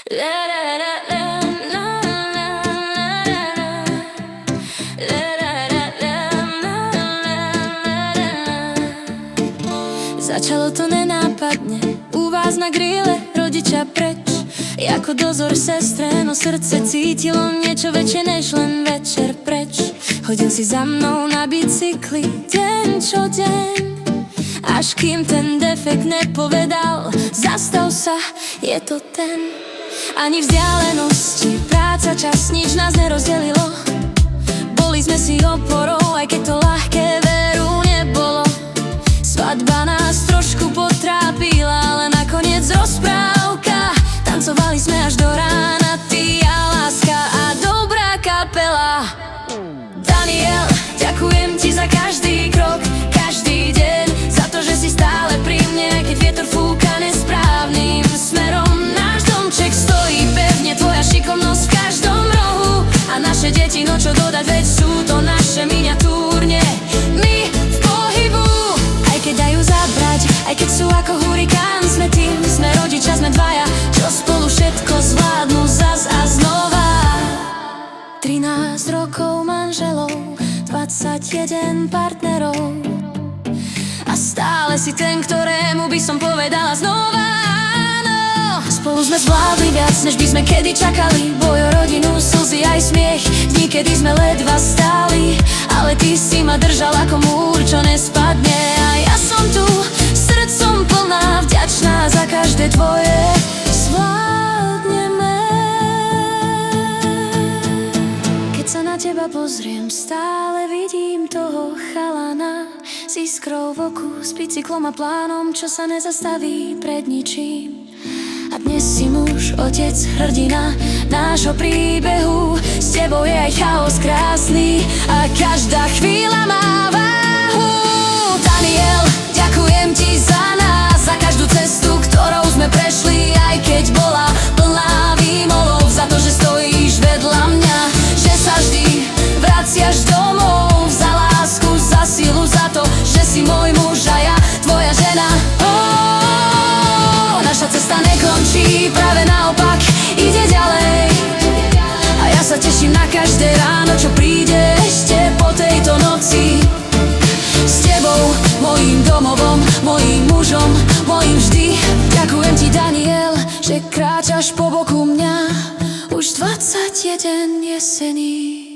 Začalo to nenápadne, u vás na grille, rodičia preč. Jako dozor sestre, no srdce cítilo niečo väčšie než len večer preč. Chodil si za mnou na bicykli, deň čo deň, až kým ten defekt nepovedal: zastav sa, je to ten. Ani vzdialenosti, práca, čas, nič nás nerozdelilo. Boli sme si oporou, aj keď to ľahké, veru nebolo. Svadba nás trošku potrápila, ale nakoniec rozprávka. Tancovali sme až do rána, ty a láska a dobrá kapela. Daniel, ďakujem ti za každý krok, každý deň, za to, že si stále pri mne, keď vietor fúka nesprávnym smerom. Náš domček stojí pevne, tvoja šikovnosť v každom rohu a naše deti, no čo dodať, veď sú to naše miniatúrne. My v pohybu, aj keď dajú zabrať, aj keď sú ako hurikán, sme tým, sme rodičia, sme dvaja, čo spolu všetko zvládnu zas a znova. 13 rokov manželov, 21 partnerov a stále si ten, ktorému by som povedala znova áno. Spolu sme zvládli viac, než by sme kedy čakali. Boj o rodinu, slzy aj smiech, dní, kedy sme ledva stáli. Ale ty si ma držal ako múr, čo nespadne. A ja som tu, srdcom plná, vďačná za každé tvoje zvládneme. Keď sa na teba pozriem, stále vidím toho chalana s iskrou v oku, s bicyklom a plánom, čo sa nezastaví pred ničím. A dnes si muž, otec, hrdina nášho príbehu. S tebou je aj chaos krásny a každá chvíľa má váhu. Daniel, ďakujem ti za nás, za každú cestu, ktorou sme prešli, aj keď bola plná výmolov. Za to, že stojíš vedľa mňa, že sa vždy vraciaš domov. Za lásku, za silu, za to, že si môj muž a ja tvoja žena. Naša cesta nekončí, práve naopak, ide ďalej. A ja sa teším na každé ráno, čo príde ešte po tejto noci. S tebou, mojím domovom, mojím mužom, mojím vždy. Ďakujem ti, Daniel, že kráčaš po boku mňa už 21 jesení.